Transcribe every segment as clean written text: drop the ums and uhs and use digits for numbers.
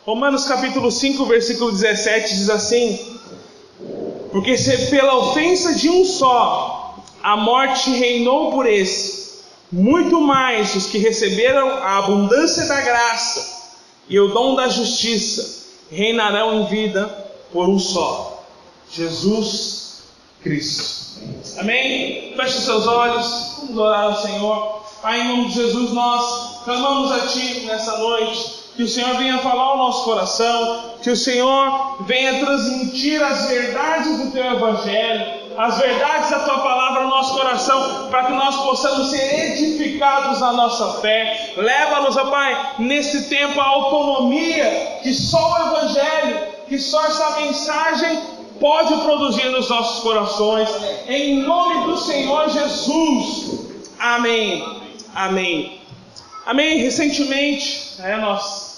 Romanos capítulo 5, versículo 17 diz assim: porque se pela ofensa de um só a morte reinou por esse, muito mais os que receberam a abundância da graça e o dom da justiça reinarão em vida por um só, Jesus Cristo. Amém? Feche seus olhos, vamos orar ao Senhor. Pai, em nome de Jesus, nós clamamos a Ti nessa noite. Que o Senhor venha falar ao nosso coração, que o Senhor venha transmitir as verdades do Teu Evangelho, as verdades da Tua Palavra ao nosso coração, para que nós possamos ser edificados na nossa fé. Leva-nos, ó Pai, nesse tempo a autonomia que só o Evangelho, que só essa mensagem pode produzir nos nossos corações. Em nome do Senhor Jesus. Amém. Amém. Amém. Recentemente, nós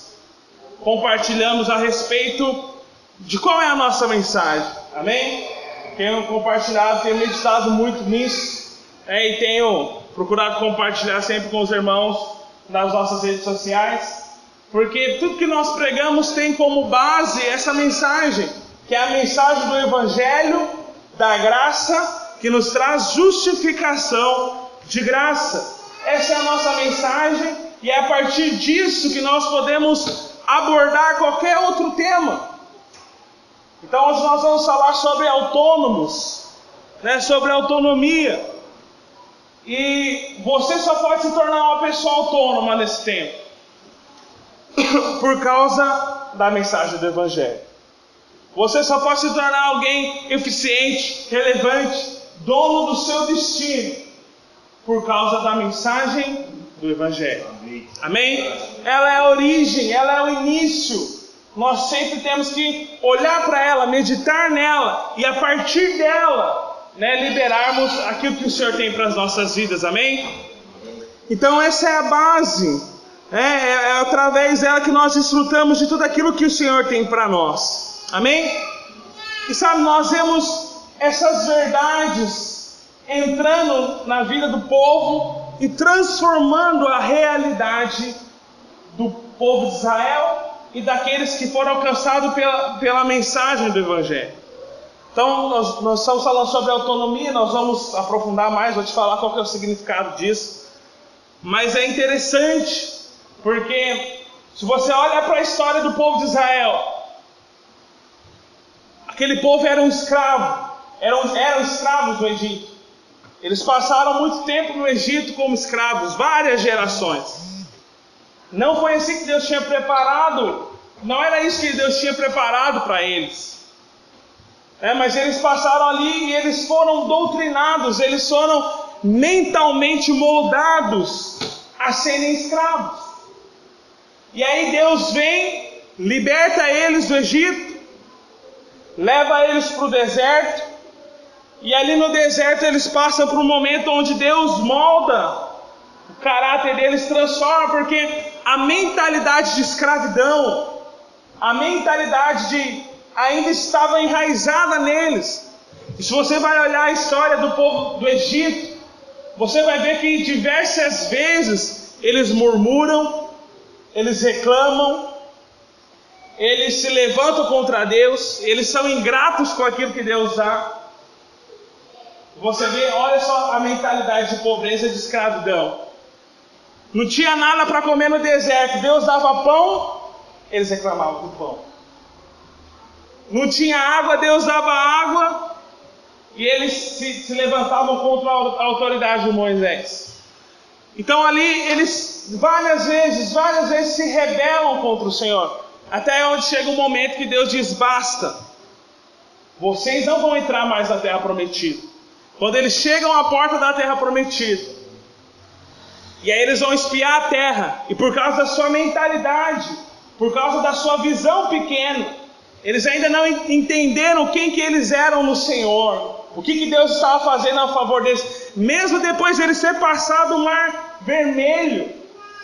compartilhamos a respeito de qual é a nossa mensagem. Amém? Tenho compartilhado, tenho meditado muito nisso, e tenho procurado compartilhar sempre com os irmãos nas nossas redes sociais, porque tudo que nós pregamos tem como base essa mensagem, que é a mensagem do Evangelho da graça, que nos traz justificação de graça. Essa é a nossa mensagem, e é a partir disso que nós podemos abordar qualquer outro tema. Então hoje nós vamos falar sobre autônomos, sobre autonomia. E você só pode se tornar uma pessoa autônoma nesse tempo por causa da mensagem do Evangelho. Você só pode se tornar alguém eficiente, relevante, dono do seu destino, por causa da mensagem do Evangelho. Amém? Ela é a origem, ela é o início. Nós sempre temos que olhar para ela, meditar nela, e a partir dela, liberarmos aquilo que o Senhor tem para as nossas vidas. Amém? Então essa é a base. É através dela que nós desfrutamos de tudo aquilo que o Senhor tem para nós. Amém? E sabe, nós vemos essas verdades entrando na vida do povo e transformando a realidade do povo de Israel e daqueles que foram alcançados pela mensagem do Evangelho. Então nós estamos falando sobre autonomia, nós vamos aprofundar mais, vou te falar qual que é o significado disso. Mas é interessante, porque se você olha para a história do povo de Israel, aquele povo era um escravo, eram escravos do Egito. Eles passaram muito tempo no Egito como escravos, várias gerações. Não foi assim que Deus tinha preparado, não era isso que Deus tinha preparado para eles. Mas eles passaram ali e eles foram doutrinados, eles foram mentalmente moldados a serem escravos. E aí Deus vem, liberta eles do Egito, leva eles para o deserto, e ali no deserto eles passam por um momento onde Deus molda o caráter deles, transforma, porque a mentalidade de escravidão, a mentalidade ainda estava enraizada neles. E se você vai olhar a história do povo do Egito, você vai ver que diversas vezes eles murmuram, eles reclamam, eles se levantam contra Deus, eles são ingratos com aquilo que Deus dá. Você vê, olha só a mentalidade de pobreza e de escravidão. Não tinha nada para comer no deserto, Deus dava pão, eles reclamavam do pão. Não tinha água, Deus dava água, e eles se levantavam contra a autoridade de Moisés. Então ali eles várias vezes se rebelam contra o Senhor, até onde chega um momento que Deus diz: basta, vocês não vão entrar mais na terra prometida. Quando eles chegam à porta da terra prometida, e aí eles vão espiar a terra, e por causa da sua mentalidade, por causa da sua visão pequena, eles ainda não entenderam quem que eles eram no Senhor, o que Deus estava fazendo a favor deles, mesmo depois de eles terem passado o mar vermelho.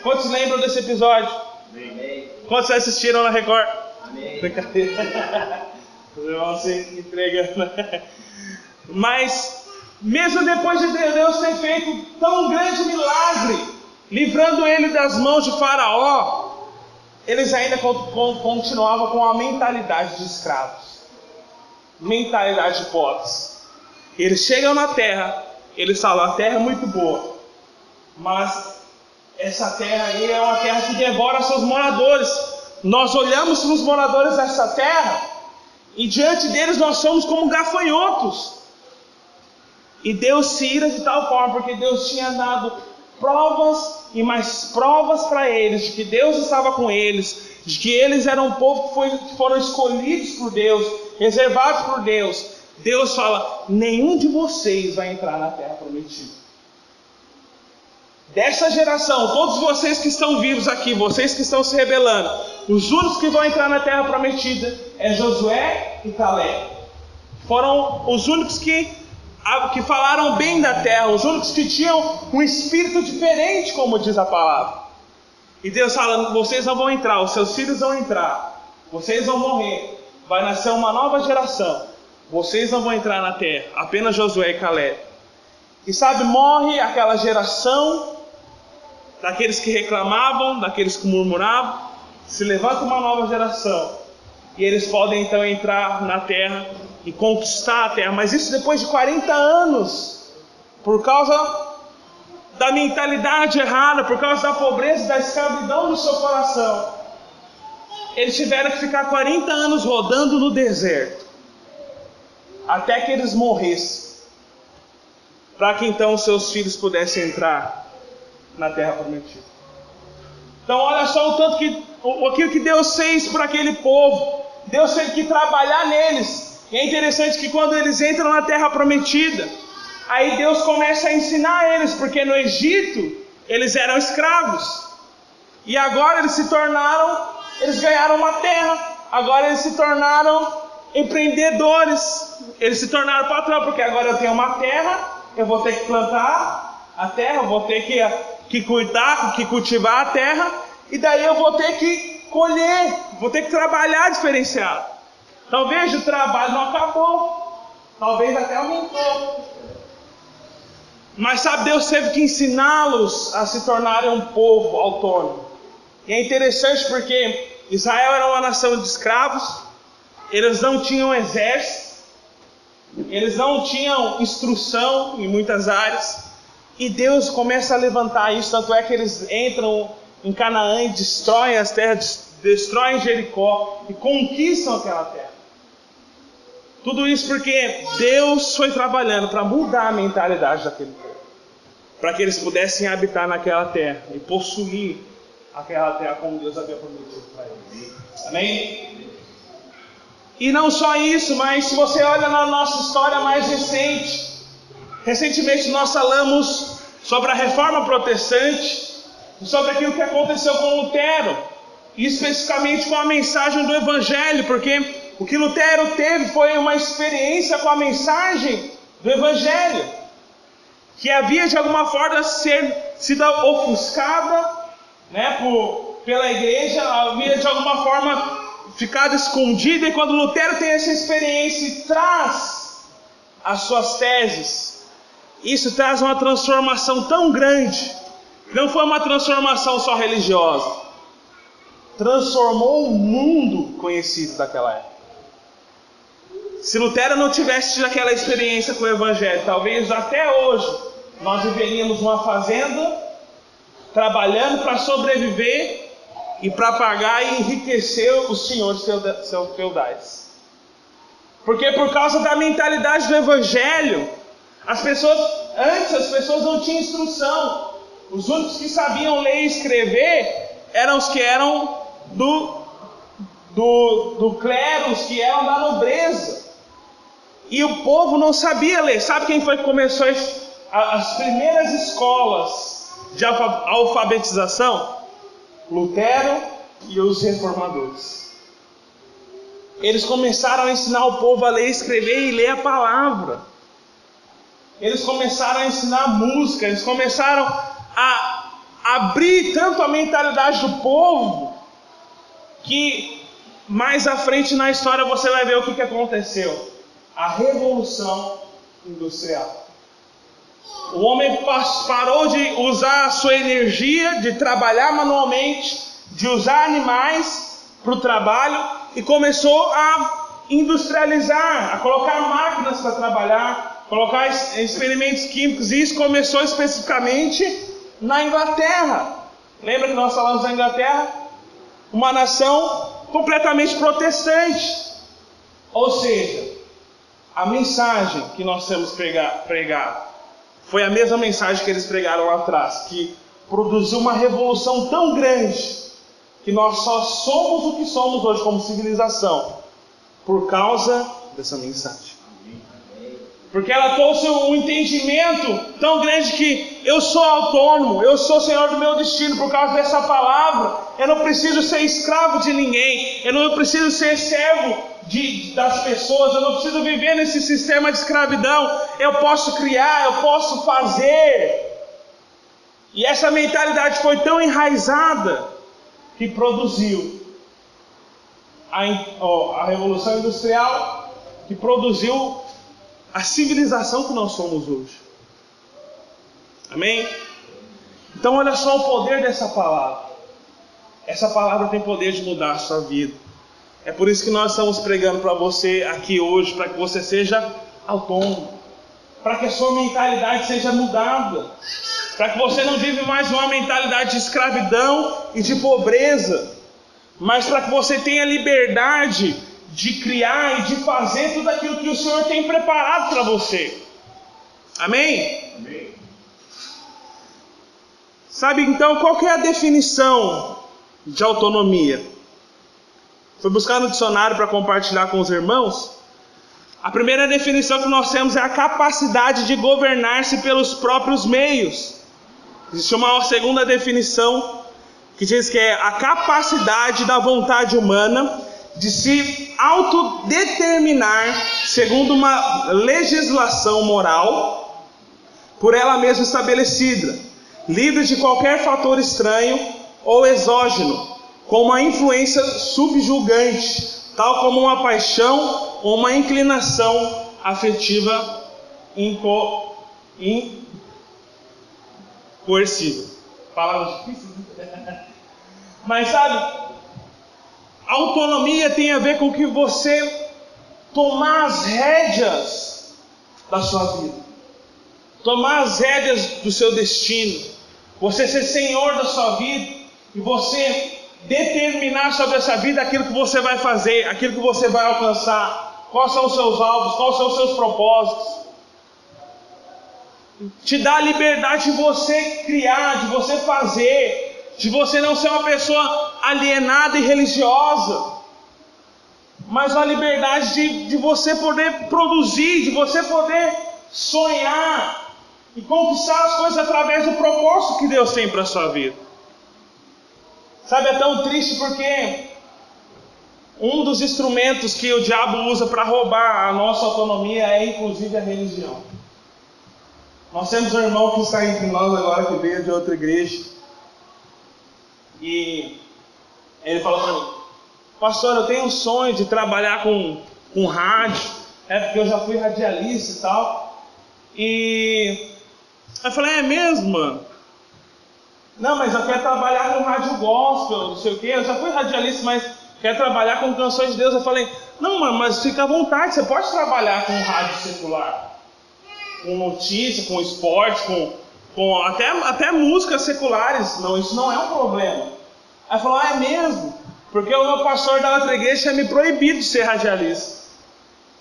Quantos lembram desse episódio? Amém. Quantos assistiram na Record? Amém. Brincadeira. Os irmãos se entregando. Mas mesmo depois de Deus ter feito tão grande milagre, livrando ele das mãos de Faraó, eles ainda continuavam com a mentalidade de escravos, mentalidade de pobres. Eles chegam na terra, eles falam: a terra é muito boa, mas essa terra aí é uma terra que devora seus moradores. Nós olhamos para os moradores dessa terra e diante deles nós somos como gafanhotos. E Deus se ira de tal forma, porque Deus tinha dado provas e mais provas para eles, de que Deus estava com eles, de que eles eram um povo que foram escolhidos por Deus, reservados por Deus. Deus fala: nenhum de vocês vai entrar na terra prometida. Dessa geração, todos vocês que estão vivos aqui, vocês que estão se rebelando, os únicos que vão entrar na terra prometida é Josué e Caleb. Foram os únicos que falaram bem da terra, os únicos que tinham um espírito diferente, como diz a palavra. E Deus fala: vocês não vão entrar, os seus filhos vão entrar, vocês vão morrer, vai nascer uma nova geração, vocês não vão entrar na terra, apenas Josué e Caleb. E sabe, morre aquela geração daqueles que reclamavam, daqueles que murmuravam, se levanta uma nova geração, e eles podem então entrar na terra e conquistar a terra. Mas isso depois de 40 anos, por causa da mentalidade errada, por causa da pobreza, da escravidão no seu coração. Eles tiveram que ficar 40 anos rodando no deserto, até que eles morressem, para que então seus filhos pudessem entrar na terra prometida. Então olha só o tanto aquilo que Deus fez por aquele povo. Deus teve que trabalhar neles. E é interessante que quando eles entram na terra prometida, aí Deus começa a ensinar eles, porque no Egito eles eram escravos, e agora eles ganharam uma terra, agora eles se tornaram empreendedores, eles se tornaram patrão, porque agora eu tenho uma terra, eu vou ter que plantar a terra, eu vou ter que cuidar, que cultivar a terra, e daí eu vou ter que colher, vou ter que trabalhar diferenciado. Talvez o trabalho não acabou, talvez até aumentou, mas sabe, Deus teve que ensiná-los a se tornarem um povo autônomo. E é interessante porque Israel era uma nação de escravos, eles não tinham exército, eles não tinham instrução em muitas áreas, e Deus começa a levantar isso. Tanto é que eles entram em Canaã e destroem as terras, destroem Jericó e conquistam aquela terra. Tudo isso porque Deus foi trabalhando para mudar a mentalidade daquele povo, para que eles pudessem habitar naquela terra e possuir aquela terra como Deus havia prometido para eles. Amém? E não só isso, mas se você olha na nossa história mais recente, recentemente nós falamos sobre a reforma protestante, sobre aquilo que aconteceu com Lutero, e especificamente com a mensagem do Evangelho, porque o que Lutero teve foi uma experiência com a mensagem do Evangelho, que havia de alguma forma sido ofuscada, pela igreja, havia de alguma forma ficado escondida, e quando Lutero tem essa experiência e traz as suas teses, isso traz uma transformação tão grande. Não foi uma transformação só religiosa, transformou o mundo conhecido daquela época. Se Lutero não tivesse tido aquela experiência com o Evangelho, talvez até hoje nós viveríamos numa fazenda, trabalhando para sobreviver e para pagar e enriquecer os senhores feudais. Porque por causa da mentalidade do Evangelho, as pessoas não tinham instrução. Os únicos que sabiam ler e escrever eram os que eram do clero, os que eram da nobreza. E o povo não sabia ler. Sabe quem foi que começou as primeiras escolas de alfabetização? Lutero e os reformadores. Eles começaram a ensinar o povo a ler, escrever e ler a palavra. Eles começaram a ensinar música, eles começaram a abrir tanto a mentalidade do povo, que mais à frente na história você vai ver o que aconteceu. A Revolução Industrial. O homem parou de usar a sua energia, de trabalhar manualmente, de usar animais para o trabalho e começou a industrializar, a colocar máquinas para trabalhar, colocar experimentos químicos, e isso começou especificamente na Inglaterra. Lembra que nós falamos da Inglaterra? Uma nação completamente protestante. Ou seja, a mensagem que nós temos pregado foi a mesma mensagem que eles pregaram lá atrás, que produziu uma revolução tão grande que nós só somos o que somos hoje como civilização por causa dessa mensagem. Porque ela trouxe um entendimento tão grande que eu sou autônomo, eu sou senhor do meu destino por causa dessa palavra. Eu não preciso ser escravo de ninguém, eu não preciso ser servo das pessoas, eu não preciso viver nesse sistema de escravidão. Eu posso criar, eu posso fazer. E essa mentalidade foi tão enraizada que produziu a Revolução Industrial, que produziu a civilização que nós somos hoje. Amém? Então olha só o poder dessa palavra. Essa palavra tem poder de mudar a sua vida. É por isso que nós estamos pregando para você aqui hoje, para que você seja autônomo, para que a sua mentalidade seja mudada, para que você não vive mais uma mentalidade de escravidão e de pobreza, mas para que você tenha liberdade de criar e de fazer tudo aquilo que o Senhor tem preparado para você. Amém? Amém. Sabe então qual que é a definição de autonomia? Fui buscar no dicionário para compartilhar com os irmãos. A primeira definição que nós temos é a capacidade de governar-se pelos próprios meios. Existe uma segunda definição que diz que é a capacidade da vontade humana de se autodeterminar segundo uma legislação moral por ela mesma estabelecida, livre de qualquer fator estranho ou exógeno, com uma influência subjugante, tal como uma paixão ou uma inclinação afetiva coercível. Palavras difíceis. Mas sabe, a autonomia tem a ver com que você tomar as rédeas da sua vida, tomar as rédeas do seu destino, você ser senhor da sua vida e você determinar sobre essa vida aquilo que você vai fazer, aquilo que você vai alcançar, quais são os seus alvos, quais são os seus propósitos. Te dá a liberdade de você criar, de você fazer, de você não ser uma pessoa alienada e religiosa, mas a liberdade de você poder produzir, de você poder sonhar e conquistar as coisas através do propósito que Deus tem para a sua vida. Sabe, é tão triste porque um dos instrumentos que o diabo usa para roubar a nossa autonomia é inclusive a religião. Nós temos um irmão que está entre nós agora, que veio de outra igreja, e ele falou para mim: pastor, eu tenho um sonho de trabalhar com rádio, porque eu já fui radialista e tal. E eu falei: é mesmo, mano? Não, mas eu quero trabalhar com rádio gospel, não sei o que. Eu já fui radialista, mas quero trabalhar com canções de Deus. Eu falei: não, mano, mas fica à vontade, você pode trabalhar com rádio secular, com notícia, com esporte, com até músicas seculares. Não, isso não é um problema. Aí falou: é mesmo? Porque o meu pastor da outra igreja tinha me proibido de ser radialista.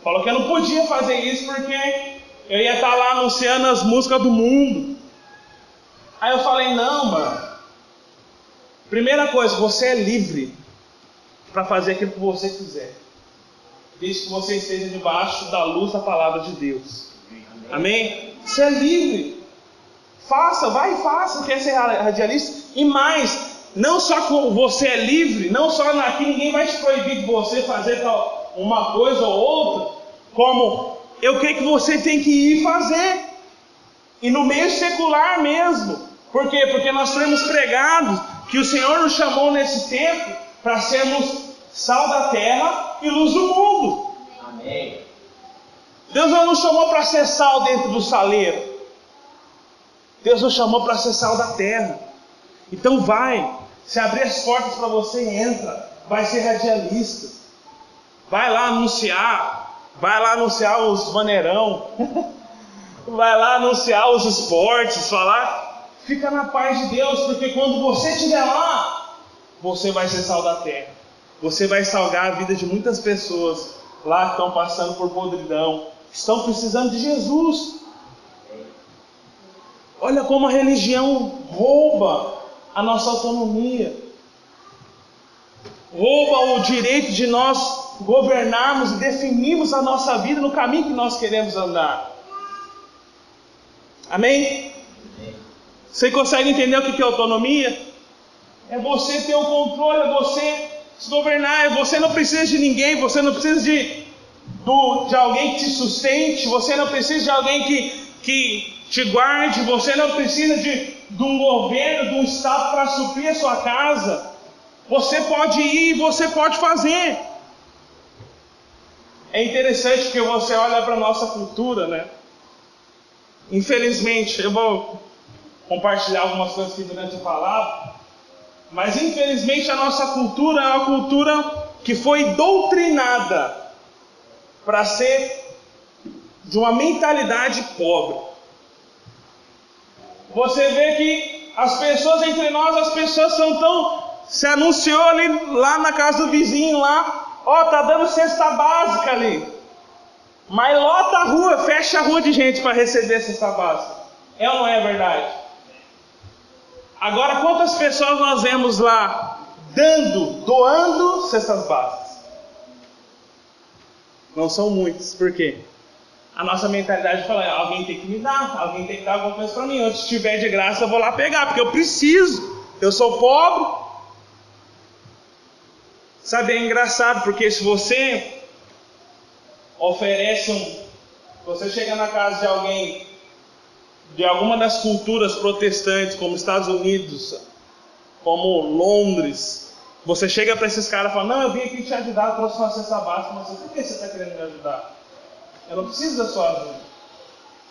Falou que eu não podia fazer isso porque eu ia estar lá anunciando as músicas do mundo. Aí eu falei: não, mano. Primeira coisa, você é livre para fazer aquilo que você quiser, desde que você esteja debaixo da luz da palavra de Deus. Amém? Você é livre. Faça, vai e faça. Quer ser radialista? E mais, não só que você é livre, não só aqui ninguém vai te proibir de você fazer uma coisa ou outra, como eu creio que você tem que ir fazer. E no meio secular mesmo. Por quê? Porque nós temos pregado que o Senhor nos chamou nesse tempo para sermos sal da terra e luz do mundo. Amém. Deus não nos chamou para ser sal dentro do saleiro. Deus nos chamou para ser sal da terra. Então vai, Se abrir as portas para você, entra. Vai ser radialista. Vai lá anunciar os vaneirão. Vai lá anunciar os esportes, falar. Fica na paz de Deus, porque quando você estiver lá, você vai ser sal da terra. Você vai salgar a vida de muitas pessoas lá que estão passando por podridão, que estão precisando de Jesus. Olha como a religião rouba a nossa autonomia. Rouba o direito de nós governarmos e definirmos a nossa vida no caminho que nós queremos andar. Amém? Você consegue entender o que é autonomia? É você ter o controle, é você se governar. Você não precisa de ninguém, você não precisa de alguém que te sustente, você não precisa de alguém que te guarde, você não precisa de um governo, de um Estado para suprir a sua casa. Você pode ir e você pode fazer. É interessante porque você olha para a nossa cultura, né? Infelizmente, eu vou compartilhar algumas coisas aqui durante a palavra, mas infelizmente a nossa cultura é uma cultura que foi doutrinada para ser de uma mentalidade pobre. Você vê que as pessoas entre nós, as pessoas são tão... Se anunciou ali, lá na casa do vizinho lá, tá dando cesta básica ali. Mas lota a rua, fecha a rua de gente para receber a cesta básica. É ou não é verdade? Agora, quantas pessoas nós vemos lá doando cestas básicas? Não são muitos. Por quê? A nossa mentalidade fala, alguém tem que me dar, alguém tem que dar alguma coisa para mim. Antes, se tiver de graça, eu vou lá pegar, porque eu preciso. Eu sou pobre. Sabe, é engraçado, porque se você oferece você chega na casa de alguém de alguma das culturas protestantes, como Estados Unidos, como Londres, você chega para esses caras e fala, não, eu vim aqui te ajudar, eu trouxe uma cesta básica, mas por que você está querendo me ajudar? Eu não preciso da sua ajuda.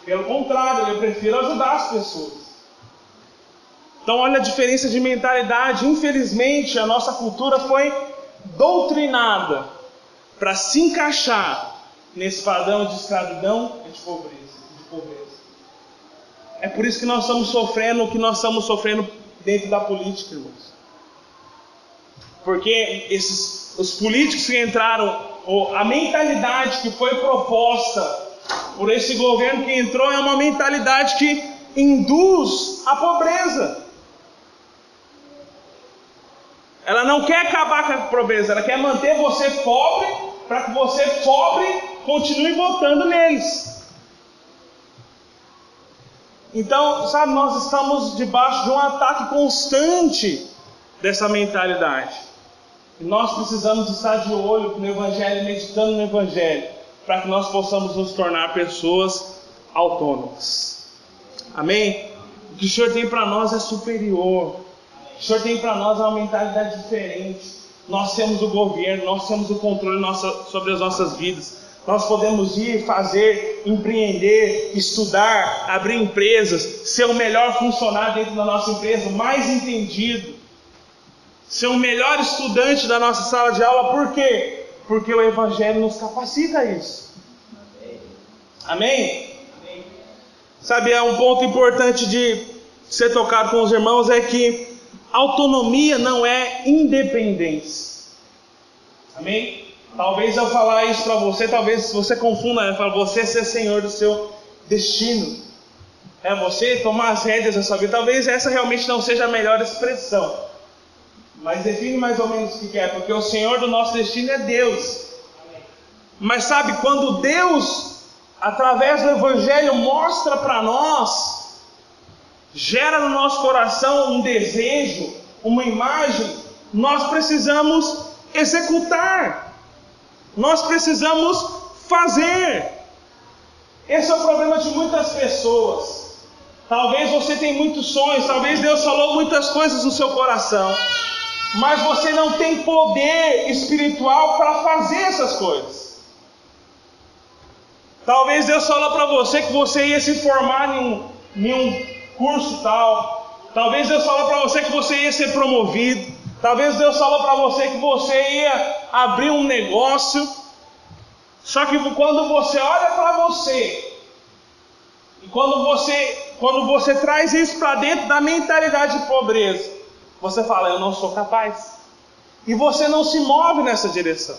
Pelo contrário, eu prefiro ajudar as pessoas. Então olha a diferença de mentalidade. Infelizmente a nossa cultura foi doutrinada para se encaixar nesse padrão de escravidão e de pobreza. É por isso que nós estamos sofrendo o que nós estamos sofrendo dentro da política, irmãos. Porque os políticos que entraram, a mentalidade que foi proposta por esse governo que entrou é uma mentalidade que induz a pobreza. Ela não quer acabar com a pobreza, ela quer manter você pobre, para que você pobre continue votando neles. Então, sabe, nós estamos debaixo de um ataque constante dessa mentalidade. E nós precisamos estar de olho no Evangelho, meditando no Evangelho, para que nós possamos nos tornar pessoas autônomas. Amém? O que o Senhor tem para nós é superior. O Senhor tem para nós uma mentalidade diferente. Nós temos o governo, nós temos o controle sobre as nossas vidas. Nós podemos ir, fazer, empreender, estudar, abrir empresas, ser o melhor funcionário dentro da nossa empresa, mais entendido, ser o melhor estudante da nossa sala de aula. Por quê? Porque o Evangelho nos capacita a isso. Amém? Sabe, um ponto importante de ser tocado com os irmãos é que autonomia não é independência. Amém? Talvez eu falar isso para você, talvez você confunda, para você ser senhor do seu destino. É você tomar as rédeas da sua vida. Talvez essa realmente não seja a melhor expressão. Mas define mais ou menos o que é, porque o Senhor do nosso destino é Deus. Mas sabe, quando Deus, através do Evangelho, mostra para nós, gera no nosso coração um desejo, uma imagem, nós precisamos executar. Nós precisamos fazer. Esse é o problema de muitas pessoas. Talvez você tenha muitos sonhos, talvez Deus falou muitas coisas no seu coração, mas você não tem poder espiritual para fazer essas coisas. Talvez Deus falou para você que você ia se formar em um curso tal, Talvez Deus falou para você que você ia ser promovido. Talvez Deus falou para você que você ia abrir um negócio. Só que quando você olha para você, e quando você traz isso para dentro da mentalidade de pobreza, você fala, eu não sou capaz. E você não se move nessa direção.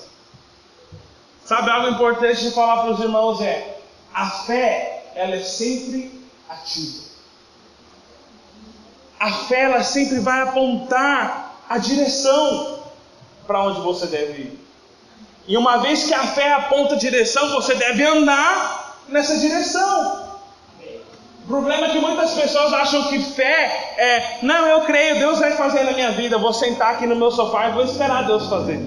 Sabe, algo importante de falar para os irmãos é, a fé, ela é sempre ativa. A fé, ela sempre vai apontar a direção para onde você deve ir. E uma vez que a fé aponta a direção, você deve andar nessa direção. O problema é que muitas pessoas acham que fé é, não, eu creio, Deus vai fazer na minha vida, eu vou sentar aqui no meu sofá e vou esperar Deus fazer.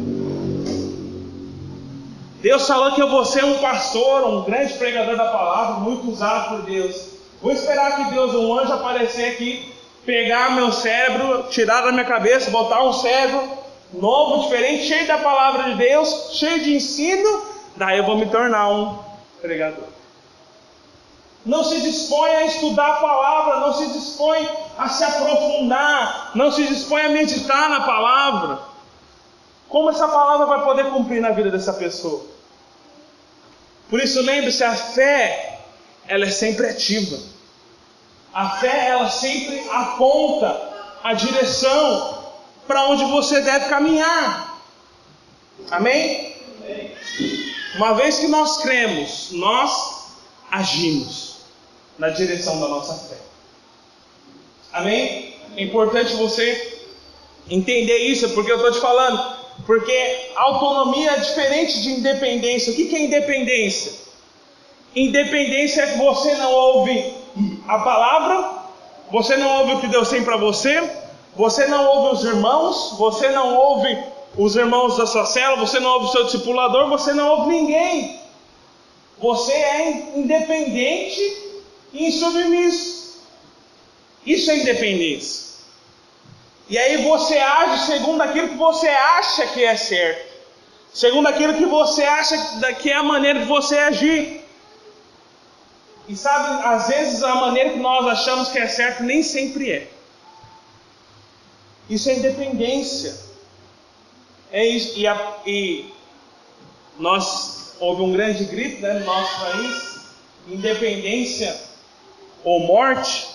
Deus falou que eu vou ser um pastor, um grande pregador da palavra, muito usado por Deus. Vou esperar que Deus, um anjo, aparecer aqui, pegar meu cérebro, tirar da minha cabeça, botar um cérebro novo, diferente, cheio da palavra de Deus, cheio de ensino, daí eu vou me tornar um pregador. Não se dispõe a estudar a palavra, não se dispõe a se aprofundar, não se dispõe a meditar na palavra. Como essa palavra vai poder cumprir na vida dessa pessoa? Por isso lembre-se, a fé, ela é sempre ativa. A fé, ela sempre aponta a direção para onde você deve caminhar. Amém? Uma vez que nós cremos, nós agimos na direção da nossa fé. Amém? É importante você entender isso, porque eu estou te falando. Porque autonomia é diferente de independência. O que é independência? Independência é que você não ouve a palavra, você não ouve o que Deus tem para você, você não ouve os irmãos, você não ouve os irmãos da sua célula, você não ouve o seu discipulador, você não ouve ninguém. Você é independente e insubmisso. Isso é independência. E aí você age segundo aquilo que você acha que é certo, segundo aquilo que você acha que é a maneira de você agir. E sabe, às vezes a maneira que nós achamos que é certo nem sempre é. Isso é independência. É isso. E nós houve um grande grito, né, no nosso país, independência ou morte.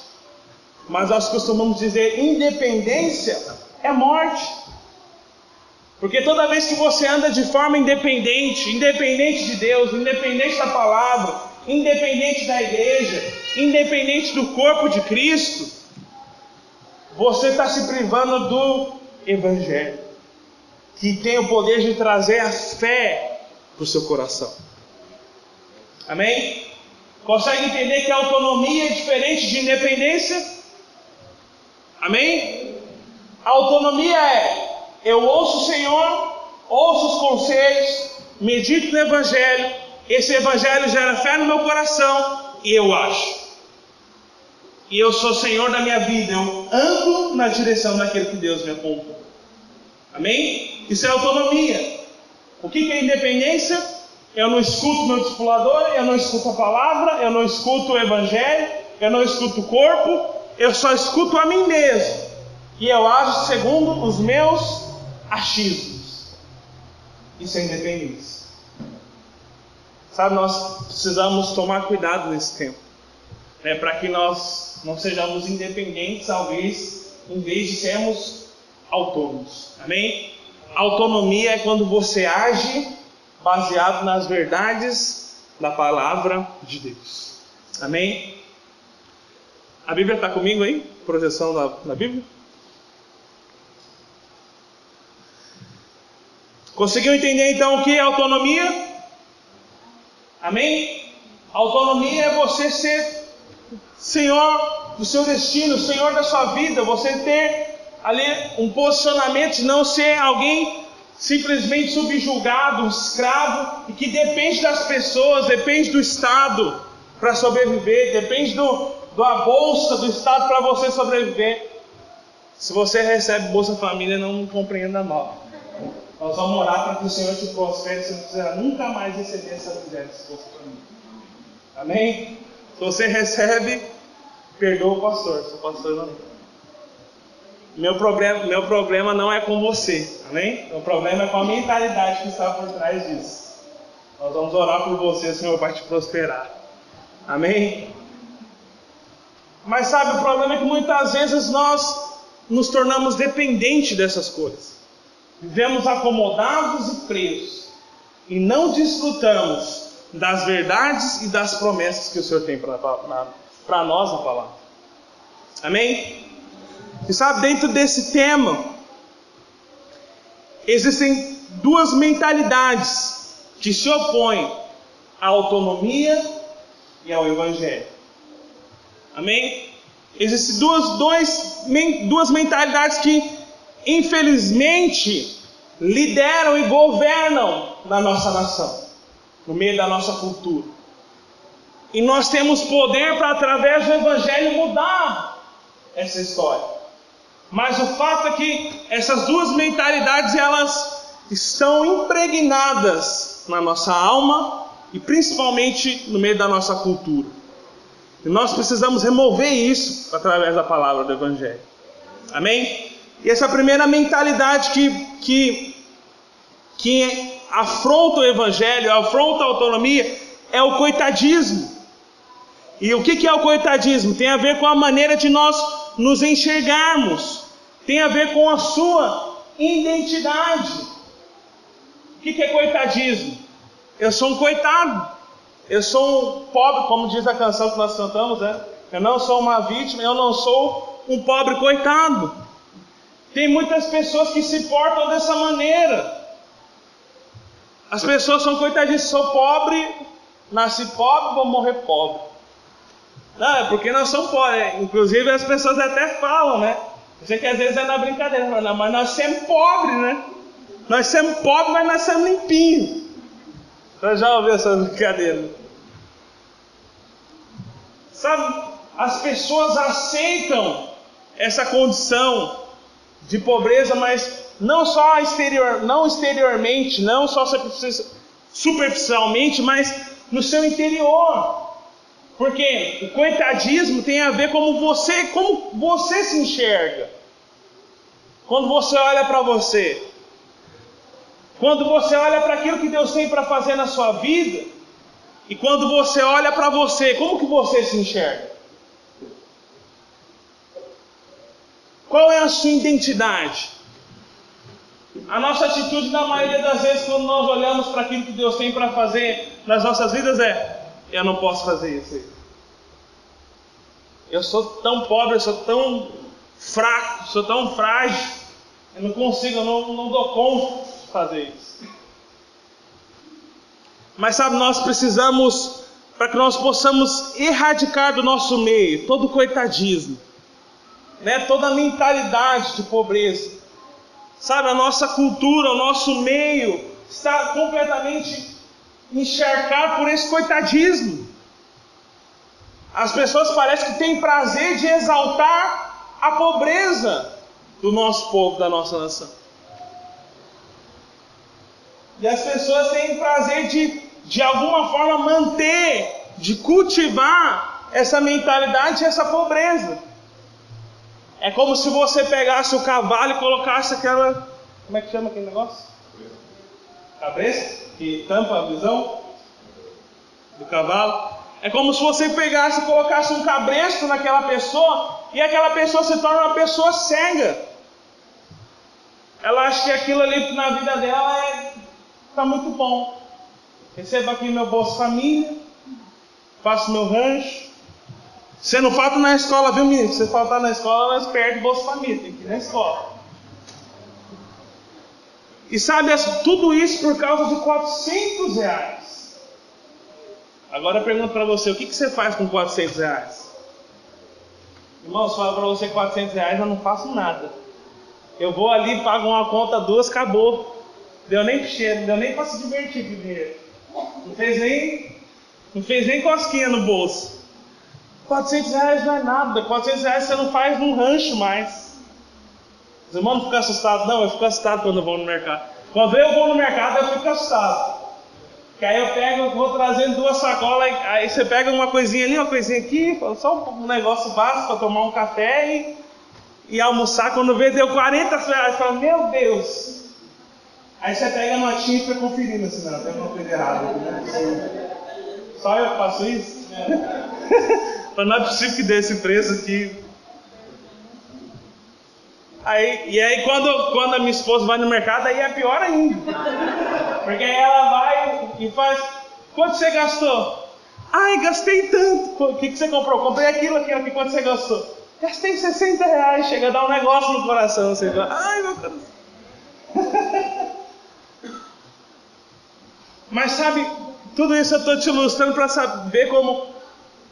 Mas nós costumamos dizer, independência é morte. Porque toda vez que você anda de forma independente, independente de Deus, independente da palavra, independente da igreja, independente do corpo de Cristo, você está se privando do Evangelho, que tem o poder de trazer a fé para o seu coração. Amém? Consegue entender que a autonomia é diferente de independência? Amém? A autonomia é, eu ouço o Senhor, ouço os conselhos, medito no Evangelho, esse Evangelho gera fé no meu coração e eu acho. E eu sou Senhor da minha vida, eu ando na direção daquilo que Deus me apontou. Amém? Isso é autonomia. O que é independência? Eu não escuto meu discipulador, eu não escuto a palavra, eu não escuto o Evangelho, eu não escuto o corpo, eu só escuto a mim mesmo. E eu ajo segundo os meus achismos. Isso é independência. Sabe, nós precisamos tomar cuidado nesse tempo, né, para que nós não sejamos independentes, talvez, em vez de sermos autônomos. Amém? Autonomia é quando você age baseado nas verdades da palavra de Deus. Amém? A Bíblia está comigo aí? Projeção da Bíblia? Conseguiu entender então o que é autonomia? Amém? Autonomia é você ser senhor do seu destino, senhor da sua vida, você ter ali um posicionamento de não ser alguém simplesmente subjugado, um escravo, e que depende das pessoas, depende do Estado para sobreviver, depende da bolsa do Estado para você sobreviver. Se você recebe Bolsa Família, não compreenda mal. Nós vamos orar para que o Senhor te prospere, você não precisará nunca mais receber essa miséria de Bolsa Família. Amém? Se você recebe, perdoa o pastor, se o pastor não. meu problema não é com você, amém? Meu problema é com a mentalidade que está por trás disso. Nós vamos orar por você, Senhor, para te prosperar, amém? Mas sabe, o problema é que muitas vezes nós nos tornamos dependentes dessas coisas. Vivemos acomodados e presos. E não desfrutamos das verdades e das promessas que o Senhor tem para nós na palavra. Amém? E sabe, dentro desse tema, existem duas mentalidades que se opõem à autonomia e ao Evangelho. Amém? Existem duas mentalidades que, infelizmente, lideram e governam na nossa nação, no meio da nossa cultura. E nós temos poder para, através do Evangelho, mudar essa história. Mas o fato é que essas duas mentalidades, elas estão impregnadas na nossa alma e principalmente no meio da nossa cultura. E nós precisamos remover isso através da palavra do Evangelho. Amém? E essa primeira mentalidade que afronta o Evangelho, afronta a autonomia, é o coitadismo. E o que é o coitadismo? Tem a ver com a maneira de nós nos enxergarmos. Tem a ver com a sua identidade. O que é coitadismo? Eu sou um coitado. Eu sou um pobre, como diz a canção que nós cantamos, né? Eu não sou uma vítima, eu não sou um pobre coitado. Tem muitas pessoas que se portam dessa maneira. As pessoas são coitadinhas. Sou pobre, nasci pobre, vou morrer pobre. Não, é porque nós somos pobres. Inclusive as pessoas até falam, né? Eu sei que às vezes é na brincadeira, não, mas nós somos pobres, né? Nós somos pobres, mas nós somos limpinhos. Eu já ouvi essa brincadeira. Sabe, as pessoas aceitam essa condição de pobreza, mas não só não exteriormente, não só superficialmente, mas no seu interior. Porque o coitadismo tem a ver como você se enxerga. Quando você olha para você. Quando você olha para aquilo que Deus tem para fazer na sua vida. E quando você olha para você, como que você se enxerga? Qual é a sua identidade? A nossa atitude, na maioria das vezes, quando nós olhamos para aquilo que Deus tem para fazer nas nossas vidas, eu não posso fazer isso aí. Eu sou tão pobre, eu sou tão fraco, sou tão frágil, eu não consigo, eu não dou conta de fazer isso. Mas sabe, nós precisamos, para que nós possamos erradicar do nosso meio todo o coitadismo, né? Toda a mentalidade de pobreza. Sabe, a nossa cultura, o nosso meio está completamente encharcado por esse coitadismo. As pessoas parecem que têm prazer de exaltar a pobreza do nosso povo, da nossa nação. E as pessoas têm prazer de alguma forma manter, de cultivar essa mentalidade e essa pobreza. É como se você pegasse o cavalo e colocasse aquela... Como é que chama aquele negócio? Cabresto? Que tampa a visão do cavalo. É como se você pegasse e colocasse um cabresto naquela pessoa e aquela pessoa se torna uma pessoa cega. Ela acha que aquilo ali na vida dela está muito bom. Recebo aqui meu Bolsa Família, faço meu rancho. Você não falta na escola, viu, menino? Se você faltar na escola, nós perdemos Bolsa Família, tem que ir na escola. E sabe, tudo isso por causa de R$400. Agora eu pergunto para você, o que você faz com R$400? Irmãos, falo para você, R$400 eu não faço nada. Eu vou ali, pago uma conta, duas, acabou. Deu nem cheiro, deu nem para se divertir com o dinheiro. Não fez nem cosquinha no bolso. R$400 não é nada. R$400 você não faz num rancho mais. Os irmãos não ficam assustados? Não, eu fico assustado quando eu vou no mercado. Quando eu vou no mercado, eu fico assustado. Que aí eu vou trazendo duas sacolas, aí você pega uma coisinha ali, uma coisinha aqui, só um negócio básico para tomar um café e almoçar, quando vê deu 40 reais, fala, meu Deus. Aí você pega a notinha e fica conferindo assim, não, tem uma coisa errada, não é possível. Só eu faço isso? Não é possível que dê esse preço aqui. Aí quando a minha esposa vai no mercado, aí é pior ainda. Porque aí ela vai e faz, quanto você gastou? Ai, gastei tanto. O que você comprou? Comprei aquilo aqui, quanto você gastou? Gastei 60 reais. Chega a dar um negócio no coração. Você fala, ai meu coração. Mas sabe, tudo isso eu estou te ilustrando para saber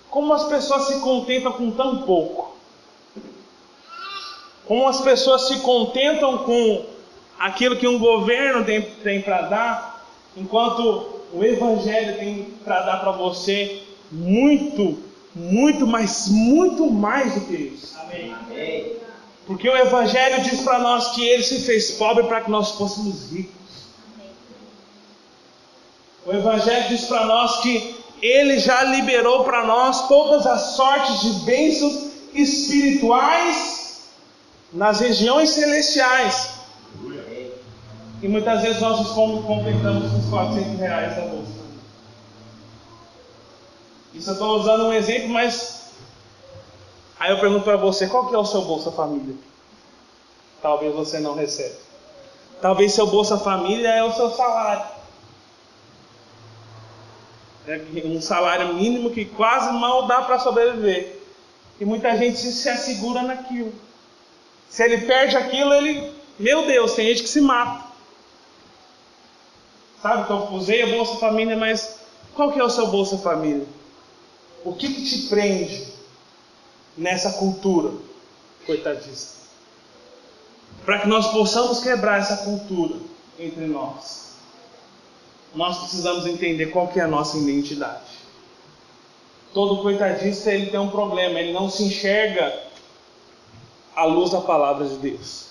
como as pessoas se contentam com tão pouco. Como as pessoas se contentam com aquilo que um governo tem para dar, enquanto o Evangelho tem para dar para você muito, mas muito mais do que isso. Amém. Porque o Evangelho diz para nós que Ele se fez pobre para que nós fôssemos ricos. O Evangelho diz para nós que Ele já liberou para nós todas as sortes de bênçãos espirituais nas regiões celestiais. E muitas vezes nós nos completamos com os 400 reais da bolsa. Isso eu estou usando um exemplo, mas aí eu pergunto para você, qual que é o seu Bolsa Família? Talvez você não receba. Talvez seu Bolsa Família é o seu salário. É um salário mínimo que quase mal dá para sobreviver. E muita gente se assegura naquilo. Se ele perde aquilo, meu Deus, tem gente que se mata. Sabe que eu usei a Bolsa Família, mas qual que é o seu Bolsa Família? O que te prende nessa cultura coitadista? Para que nós possamos quebrar essa cultura entre nós, nós precisamos entender qual que é a nossa identidade. Todo coitadista ele tem um problema, ele não se enxerga à luz da palavra de Deus.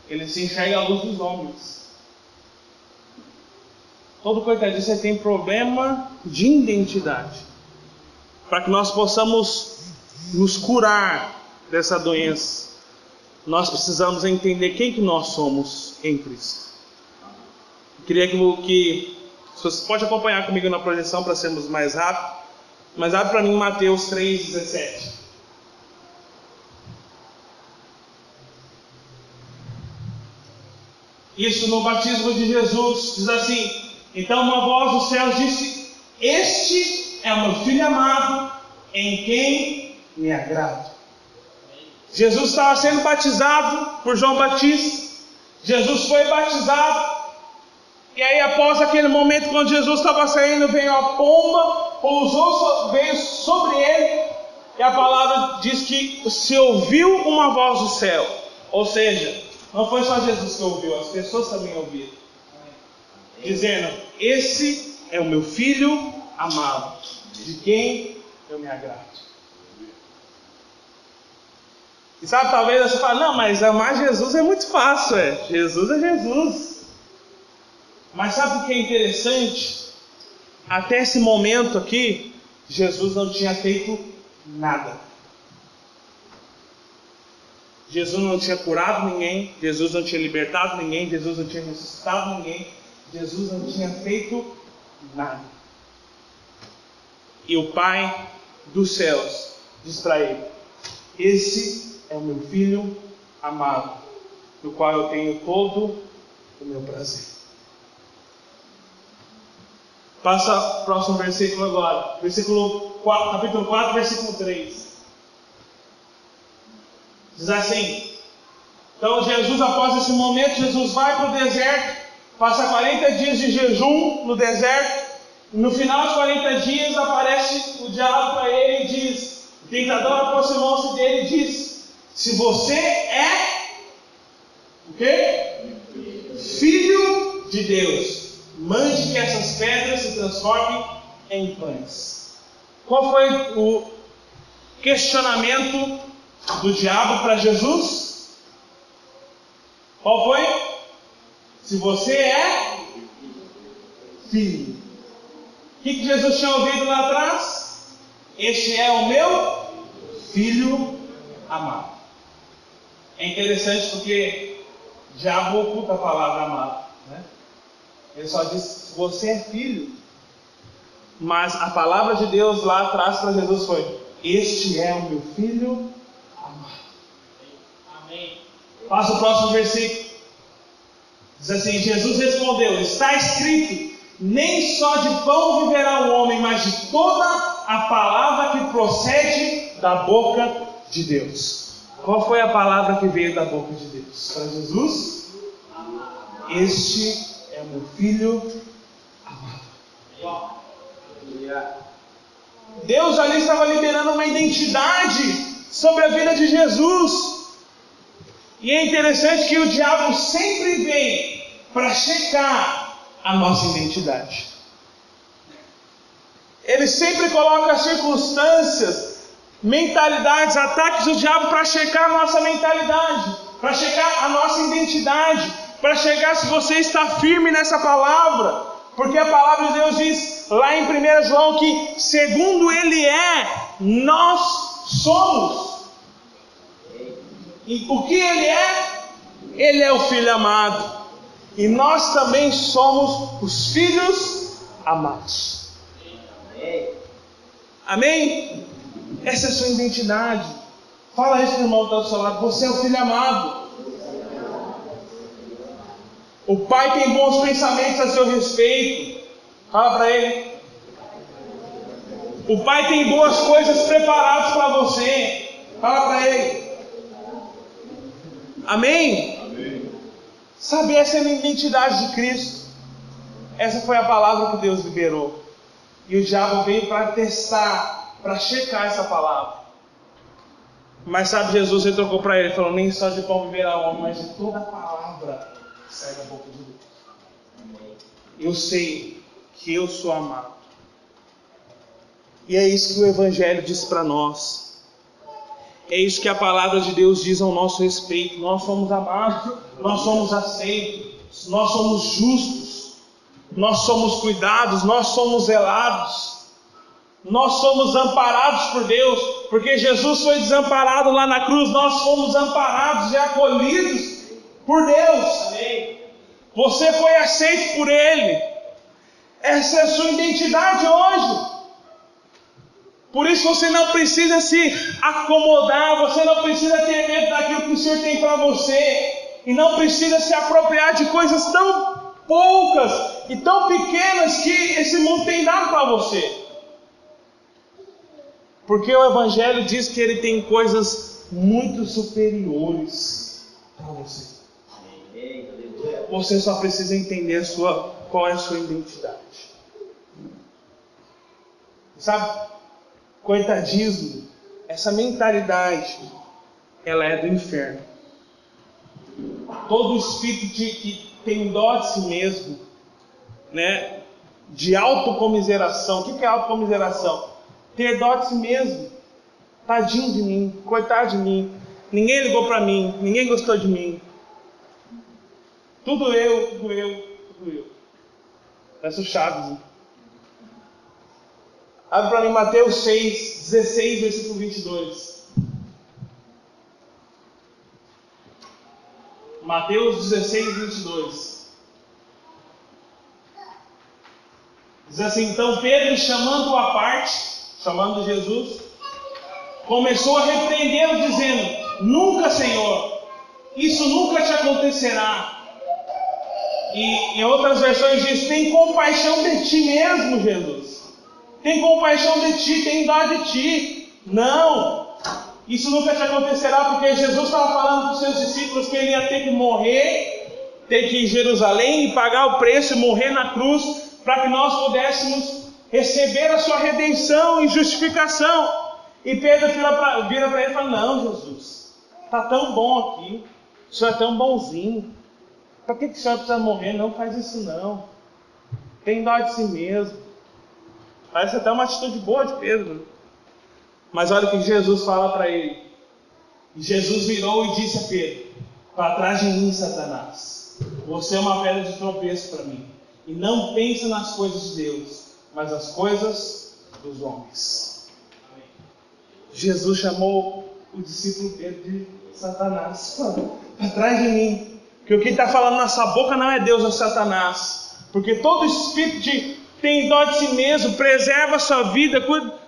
Ele se enxerga à luz dos homens. Todo coitadista tem problema de identidade. Para que nós possamos nos curar dessa doença, nós precisamos entender quem que nós somos em Cristo. Eu queria que você pode acompanhar comigo na projeção para sermos mais rápidos. Mas abre para mim Mateus 3,17. Isso no batismo de Jesus diz assim: então uma voz dos céus disse: este é o meu filho amado, em quem me agrado. Jesus estava sendo batizado por João Batista. Jesus foi batizado. E aí após aquele momento, quando Jesus estava saindo, veio a pomba, veio sobre ele. E a palavra diz que se ouviu uma voz do céu. Ou seja, não foi só Jesus que ouviu, as pessoas também ouviram. Dizendo: esse é o meu filho amado, de quem eu me agrado. E sabe, talvez você fale: não, mas amar Jesus é muito fácil. Jesus é Jesus. Mas sabe o que é interessante? Até esse momento aqui, Jesus não tinha feito nada. Jesus não tinha curado ninguém, Jesus não tinha libertado ninguém, Jesus não tinha ressuscitado ninguém, Jesus não tinha feito nada. E o Pai dos céus diz para ele: esse é o meu filho amado, no qual eu tenho todo o meu prazer. Passa o próximo versículo agora, capítulo 4, versículo 3. Diz assim: então Jesus, após esse momento, Jesus vai para o deserto, passa 40 dias de jejum no deserto. No final de 40 dias aparece o diabo para ele e diz, o tentador aproximou-se dele e diz: se você é o quê? Filho de Deus, mande que essas pedras se transformem em pães. Qual foi o questionamento do diabo para Jesus? Qual foi? Se você é filho. O que Jesus tinha ouvido lá atrás? Este é o meu filho amado. É interessante porque o diabo oculta a palavra amado, né? Ele só diz, você é filho. Mas a palavra de Deus lá atrás para Jesus foi, este é o meu filho amado. Amém. Passa o próximo versículo. Diz assim, Jesus respondeu, está escrito, nem só de pão viverá o homem, mas de toda a palavra que procede da boca de Deus. Qual foi a palavra que veio da boca de Deus? Para Jesus, este é o meu filho amado. Deus ali estava liberando uma identidade sobre a vida de Jesus. E é interessante que o diabo sempre vem para checar a nossa identidade. Ele sempre coloca circunstâncias, mentalidades, ataques do diabo para checar a nossa mentalidade, para checar a nossa identidade, para checar se você está firme nessa palavra. Porque a palavra de Deus diz lá em 1 João que segundo Ele é, nós somos. E o que Ele é? Ele é o Filho amado. E nós também somos os filhos amados. Amém? Essa é a sua identidade. Fala isso para o irmão que está do seu lado. Você é o Filho amado. O Pai tem bons pensamentos a seu respeito. Fala para ele. O Pai tem boas coisas preparadas para você. Fala para ele. Amém? Amém? Sabe, essa é a identidade de Cristo. Essa foi a palavra que Deus liberou. E o diabo veio para testar, para checar essa palavra. Mas sabe, Jesus retrucou para ele, falou, nem só de pão viverá o homem, mas de toda a palavra que sai da boca de Deus. Eu sei que eu sou amado. E é isso que o Evangelho diz para nós. É isso que a palavra de Deus diz ao nosso respeito. Nós somos amados, nós somos aceitos, nós somos justos, nós somos cuidados, nós somos zelados, nós somos amparados por Deus, porque Jesus foi desamparado lá na cruz, nós fomos amparados e acolhidos por Deus. Amém. Você foi aceito por Ele. Essa é a sua identidade hoje. Por isso você não precisa se acomodar, você não precisa ter medo daquilo que o Senhor tem para você, e não precisa se apropriar de coisas tão poucas e tão pequenas que esse mundo tem dado para você. Porque o Evangelho diz que ele tem coisas muito superiores para você. Você só precisa entender qual é a sua identidade. Sabe? Coitadismo, essa mentalidade, ela é do inferno. Todo espírito que tem dó de si mesmo, né, de autocomiseração. O que é autocomiseração? Ter dó de si mesmo. Tadinho de mim, coitado de mim. Ninguém ligou para mim, ninguém gostou de mim. Tudo eu. Parece o Chaves, né? Abre para mim Mateus 6, 16, versículo 22. Mateus 16, 22. Diz assim, então Pedro, chamando-o à parte, chamando Jesus, começou a repreendê-lo, dizendo, nunca, Senhor, isso nunca te acontecerá. E em outras versões diz, tem compaixão de ti mesmo, Jesus. Tem compaixão de ti, tem dó de ti. Não, isso nunca te acontecerá, porque Jesus estava falando para os seus discípulos que ele ia ter que morrer, ter que ir em Jerusalém e pagar o preço e morrer na cruz, para que nós pudéssemos receber a sua redenção e justificação. E Pedro vira para ele e fala, não, Jesus, está tão bom aqui, o Senhor é tão bonzinho, para que o Senhor precisa morrer? Não faz isso não, tem dó de si mesmo. Parece até uma atitude boa de Pedro. Mas olha o que Jesus fala para ele. E Jesus virou e disse a Pedro, para trás de mim, Satanás, você é uma pedra de tropeço para mim. E não pensa nas coisas de Deus, mas nas coisas dos homens. Amém. Jesus chamou o discípulo Pedro de Satanás. Atrás de mim. Porque o que está falando nessa boca não é Deus, é Satanás. Porque todo espírito tem dó de si mesmo, preserva a sua vida,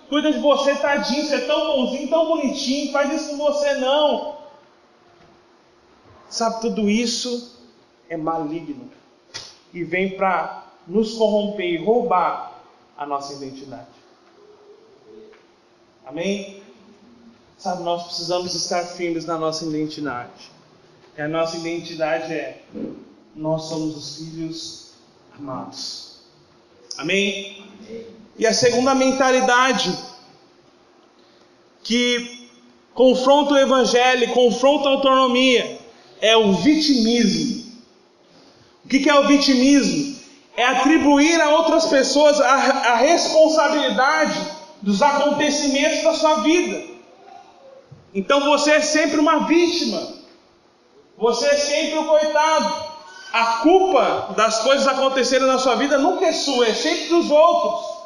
cuida de você, tadinho, você é tão bonzinho, tão bonitinho, faz isso com você não. Sabe, tudo isso é maligno. E vem para nos corromper e roubar a nossa identidade. Amém? Sabe, nós precisamos estar firmes na nossa identidade. E a nossa identidade é: nós somos os filhos amados. Amém? E a segunda mentalidade que confronta o evangelho, confronta a autonomia, é o vitimismo. O que é o vitimismo? É atribuir a outras pessoas a responsabilidade dos acontecimentos da sua vida. Então você é sempre uma vítima. Você é sempre o coitado. A culpa das coisas acontecerem na sua vida nunca é sua, é sempre dos outros.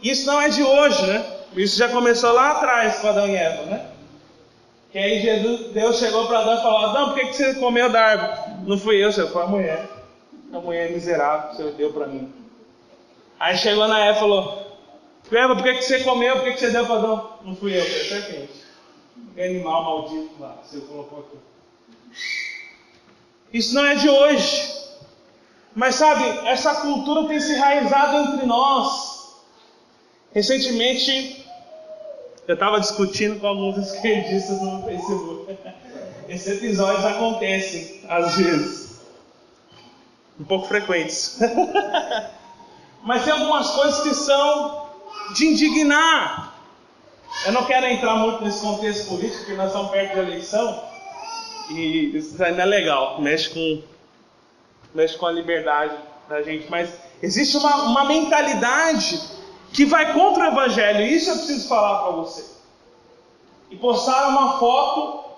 Isso não é de hoje, né? Isso já começou lá atrás com Adão e Eva, né? Que aí Deus chegou para Adão e falou: Adão, por que você comeu da árvore? Não fui eu, foi a mulher. A mulher miserável que você deu para mim. Aí chegou na Eva e falou: Eva, por que você comeu? Por que você deu para Adão? Não fui eu, foi a serpente. Que animal maldito lá, você colocou aqui. Isso não é de hoje. Mas sabe, essa cultura tem se enraizado entre nós. Recentemente, eu estava discutindo com alguns esquerdistas no Facebook. Esses episódios acontecem, às vezes. Um pouco frequentes. Mas tem algumas coisas que são de indignar. Eu não quero entrar muito nesse contexto político, porque nós estamos perto da eleição. E isso ainda é legal, mexe com a liberdade da gente. Mas existe uma mentalidade que vai contra o evangelho. E isso eu preciso falar para você. E postaram uma foto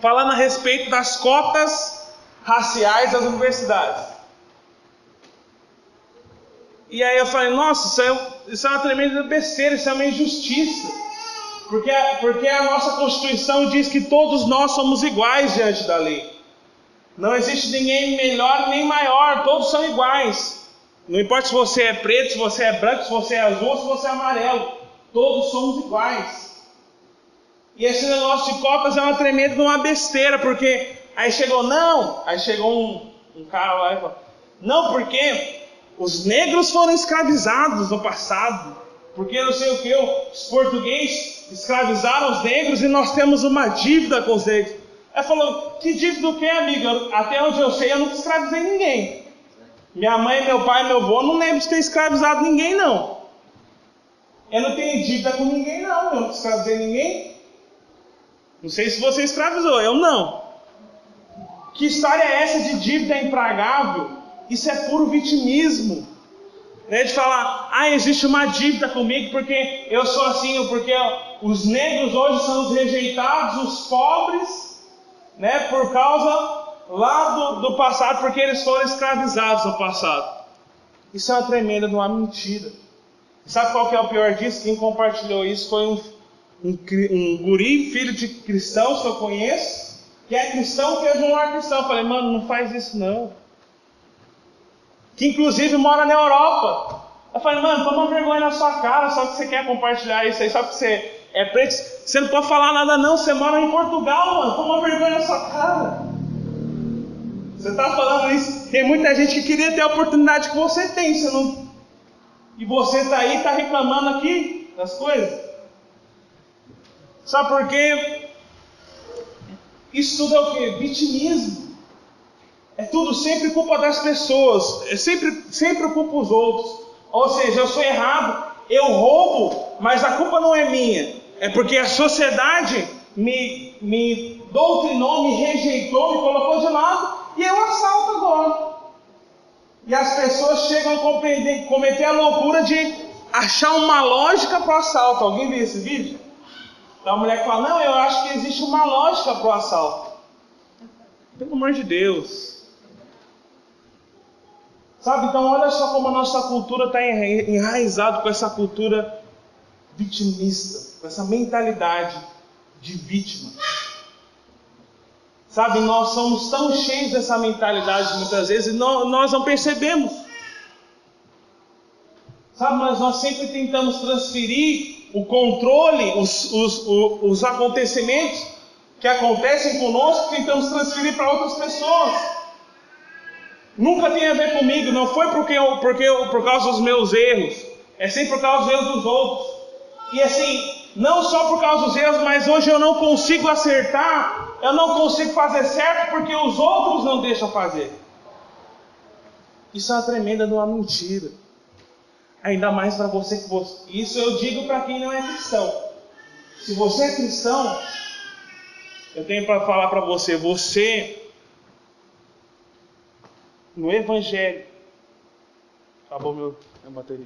falando a respeito das cotas raciais das universidades. E aí eu falei: nossa, isso é uma tremenda besteira, isso é uma injustiça. Porque a nossa Constituição diz que todos nós somos iguais diante da lei. Não existe ninguém melhor nem maior, todos são iguais. Não importa se você é preto, se você é branco, se você é azul ou se você é amarelo. Todos somos iguais. E esse negócio de cotas é uma tremenda uma besteira, porque aí chegou um cara lá e falou: não, porque os negros foram escravizados no passado. Porque não sei o que, os portugueses escravizaram os negros e nós temos uma dívida com os negros. Ela falou: que dívida o quê, amiga? Até onde eu sei, eu nunca escravizei ninguém. Minha mãe, meu pai, meu avô, não lembro de ter escravizado ninguém, não. Eu não tenho dívida com ninguém, não. Eu nunca escravizei ninguém. Não sei se você escravizou, eu não. Que história é essa de dívida impagável? Isso é puro vitimismo. De falar: existe uma dívida comigo porque eu sou assim, porque os negros hoje são os rejeitados, os pobres, né, por causa lá do passado, porque eles foram escravizados no passado. Isso é uma tremenda uma mentira. Sabe qual que é o pior disso? Quem compartilhou isso foi um guri, filho de cristãos que eu conheço, que é cristão, que é de um lar cristão. Eu falei: mano, não faz isso não. Que inclusive mora na Europa. Eu falei: mano, toma vergonha na sua cara, só que você quer compartilhar isso aí, só que você é preto, você não pode falar nada não, você mora em Portugal, mano, toma vergonha na sua cara. Você está falando isso, tem muita gente que queria ter a oportunidade que você tem, você não... e você está aí, está reclamando aqui das coisas. Sabe por quê? Isso tudo é o quê? Vitimismo. É tudo sempre culpa das pessoas. É sempre culpa os outros. Ou seja, eu sou errado, eu roubo, mas a culpa não é minha. É porque a sociedade me doutrinou, me rejeitou, me colocou de lado, e eu assalto agora. E as pessoas chegam a cometer a loucura de achar uma lógica para o assalto. Alguém viu esse vídeo? Então a mulher fala: não, eu acho que existe uma lógica para o assalto. Pelo amor de Deus. Sabe, então olha só como a nossa cultura está enraizada com essa cultura vitimista, com essa mentalidade de vítima. Sabe, nós somos tão cheios dessa mentalidade muitas vezes e nós não percebemos. Sabe, mas nós sempre tentamos transferir o controle, os acontecimentos que acontecem conosco, tentamos transferir para outras pessoas. Nunca tem a ver comigo, não foi por causa dos meus erros, é sempre por causa dos erros dos outros. E assim, não só por causa dos erros, mas hoje eu não consigo acertar, eu não consigo fazer certo porque os outros não deixam fazer. Isso é uma tremenda de uma mentira. Ainda mais para você que você... Isso eu digo para quem não é cristão. Se você é cristão, eu tenho para falar para você, no Evangelho... Acabou minha bateria.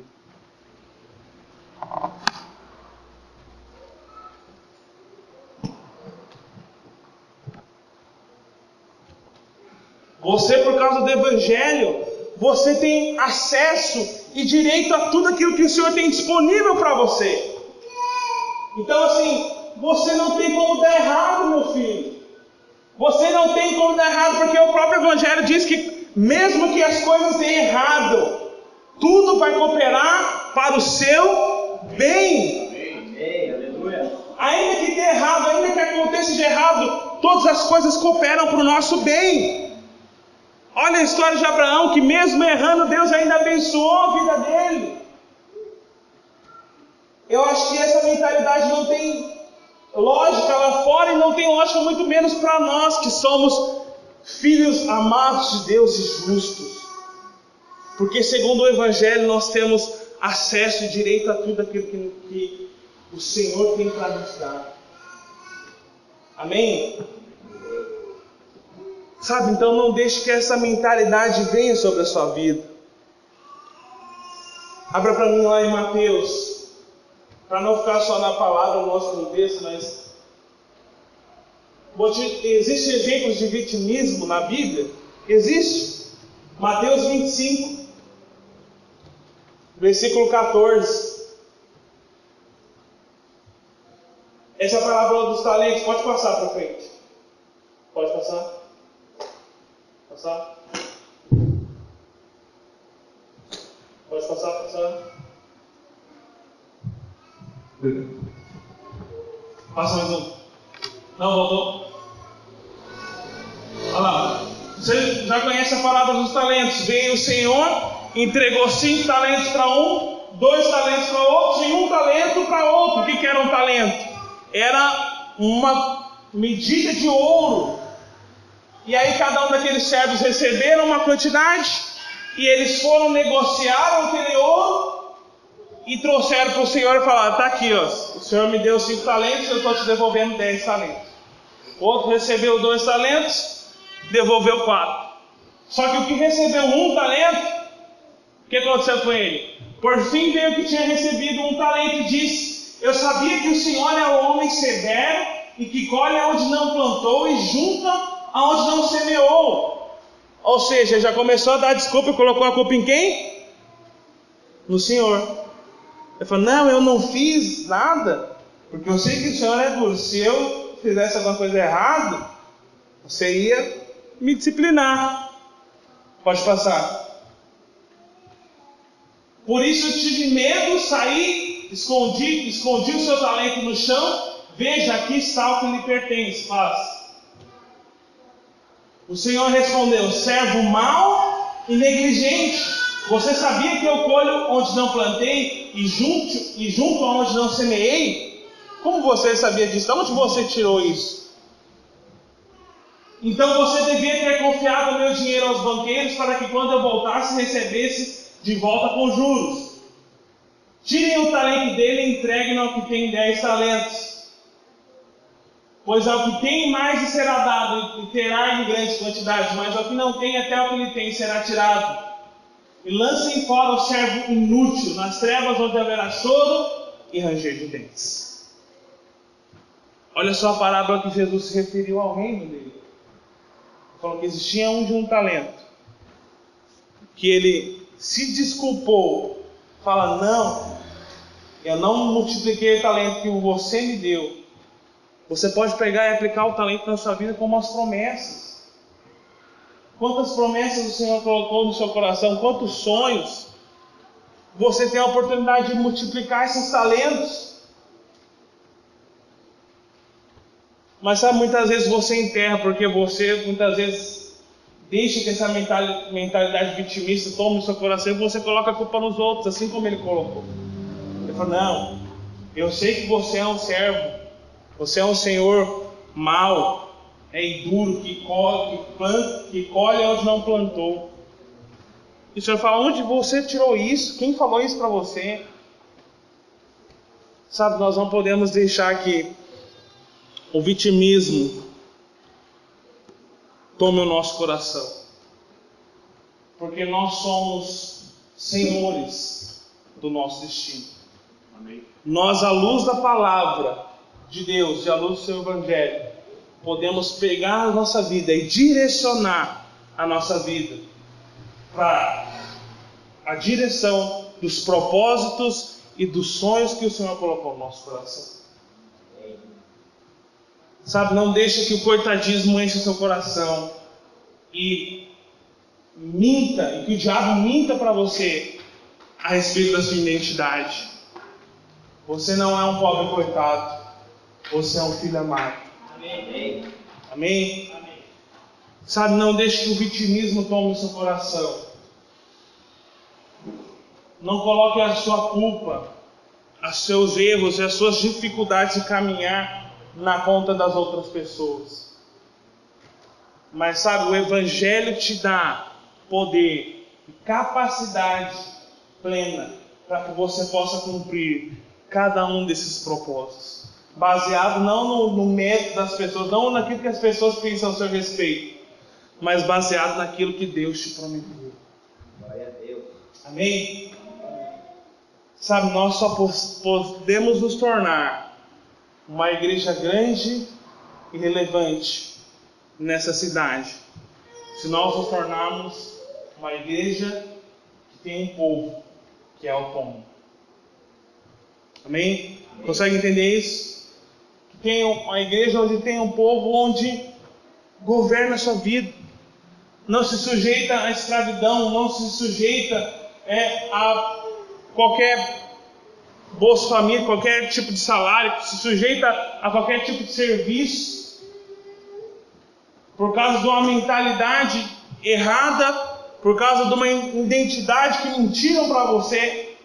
Você, por causa do Evangelho, você tem acesso e direito a tudo aquilo que o Senhor tem disponível para você. Então assim, você não tem como dar errado, meu filho. Você não tem como dar errado, porque o próprio Evangelho diz que mesmo que as coisas deem errado, tudo vai cooperar para o seu bem. Ainda que dê errado, ainda que aconteça de errado, todas as coisas cooperam para o nosso bem. Olha a história de Abraão, que mesmo errando, Deus ainda abençoou a vida dele. Eu acho que essa mentalidade não tem lógica lá fora e não tem lógica muito menos para nós, que somos filhos amados de Deus e justos. Porque segundo o Evangelho nós temos acesso e direito a tudo aquilo que o Senhor tem para nos dar. Amém? Sabe, então não deixe que essa mentalidade venha sobre a sua vida. Abra para mim lá em Mateus, para não ficar só na palavra, no nosso contexto, mas existem exemplos de vitimismo na Bíblia? Existe. Mateus 25, versículo 14. Essa é a parábola dos talentos. Pode passar para frente. Pode passar. Passar. Pode passar. Passa mais um. Não, voltou. Olha lá. Você já conhece a parábola dos talentos. Veio o Senhor, entregou 5 talentos para um, 2 talentos para outro e 1 talento para outro. O que era um talento? Era uma medida de ouro. E aí cada um daqueles servos receberam uma quantidade e eles foram negociar aquele ouro e trouxeram para o Senhor e falaram: tá aqui, ó, o Senhor me deu 5 talentos, eu estou te devolvendo 10 talentos. O outro recebeu 2 talentos, devolveu 4. Só que o que recebeu 1 talento, o que aconteceu com ele? Por fim veio o que tinha recebido 1 talento e disse: eu sabia que o Senhor é um homem severo e que colhe onde não plantou e junta aonde não semeou. Ou seja, já começou a dar desculpa e colocou a culpa em quem? No Senhor. Ele falou: não, eu não fiz nada, porque eu sei que o Senhor é duro. Se eu fizesse alguma coisa errada, você ia me disciplinar. Pode passar. Por isso eu tive medo, saí, escondi o seu talento no chão. Veja, aqui está o que lhe pertence, faça. O Senhor respondeu: servo mau e negligente, você sabia que eu colho onde não plantei e junto aonde não semeei? Como você sabia disso? De onde você tirou isso? Então você devia ter confiado o meu dinheiro aos banqueiros, para que quando eu voltasse recebesse de volta com juros. Tirem o talento dele e entreguem ao que tem 10 talentos. Pois ao que tem mais lhe será dado, e terá em grandes quantidades, mas ao que não tem, até o que lhe tem será tirado. E lancem fora o servo inútil, nas trevas onde haverá choro e ranger de dentes. Olha só a parábola que Jesus se referiu ao reino dele. Falou que existia um de 1 talento, que ele se desculpou, fala: não, Eu não multipliquei o talento que você me deu. Você pode pegar e aplicar o talento na sua vida como as promessas. Quantas promessas o Senhor colocou no seu coração? Quantos sonhos? Você tem a oportunidade de multiplicar esses talentos. Mas sabe, muitas vezes você enterra, porque você muitas vezes deixa que essa mentalidade vitimista tome o seu coração e você coloca a culpa nos outros, assim como ele colocou. Ele fala, não, eu sei que você é um servo, você é um senhor mau e duro, que colhe onde não plantou. E o Senhor fala, onde você tirou isso? Quem falou isso para você? Sabe, nós não podemos deixar que o vitimismo tome o nosso coração, porque nós somos senhores do nosso destino. Amém. Nós, à luz da palavra de Deus e à luz do seu Evangelho, podemos pegar a nossa vida e direcionar a nossa vida para a direção dos propósitos e dos sonhos que o Senhor colocou no nosso coração. Sabe, não deixa que o coitadismo enche o seu coração e minta, e que o diabo minta para você a respeito da sua identidade. Você não é um pobre coitado, você é um filho amado. Amém? Amém? Amém. Sabe, não deixe que o vitimismo tome o seu coração. Não coloque a sua culpa, os seus erros e as suas dificuldades de caminhar na conta das outras pessoas. Mas sabe, o Evangelho te dá poder e capacidade plena para que você possa cumprir cada um desses propósitos, baseado não no método das pessoas, não naquilo que as pessoas pensam a seu respeito, mas baseado naquilo que Deus te prometeu. Glória a Deus. Amém? Sabe, nós só podemos nos tornar uma igreja grande e relevante nessa cidade se nós nos tornarmos uma igreja que tem um povo que é autônomo. Amém? Consegue entender isso? Que tem uma igreja onde tem um povo onde governa a sua vida, não se sujeita à escravidão, não se sujeita a qualquer Bolsa Família, qualquer tipo de salário, se sujeita a qualquer tipo de serviço, por causa de uma mentalidade errada, por causa de uma identidade que mentiram para você.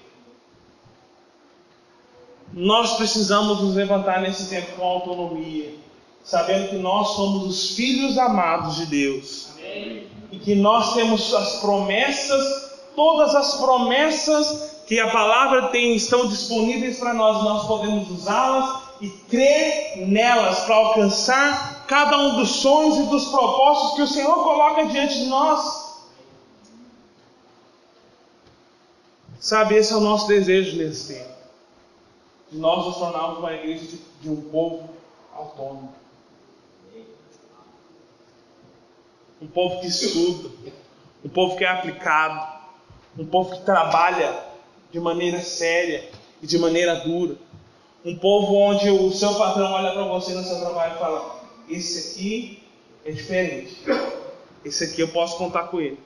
Nós precisamos nos levantar nesse tempo com autonomia, sabendo que nós somos os filhos amados de Deus. Amém. E que nós temos as promessas, todas as promessas que a palavra tem, estão disponíveis para nós. Nós podemos usá-las e crer nelas para alcançar cada um dos sonhos e dos propósitos que o Senhor coloca diante de nós. Sabe, esse é o nosso desejo nesse tempo, de nós nos tornarmos uma igreja de um povo autônomo, um povo que estuda, um povo que é aplicado, um povo que trabalha de maneira séria e de maneira dura, um povo onde o seu patrão olha para você no seu trabalho e fala, esse aqui é diferente, esse aqui eu posso contar com ele,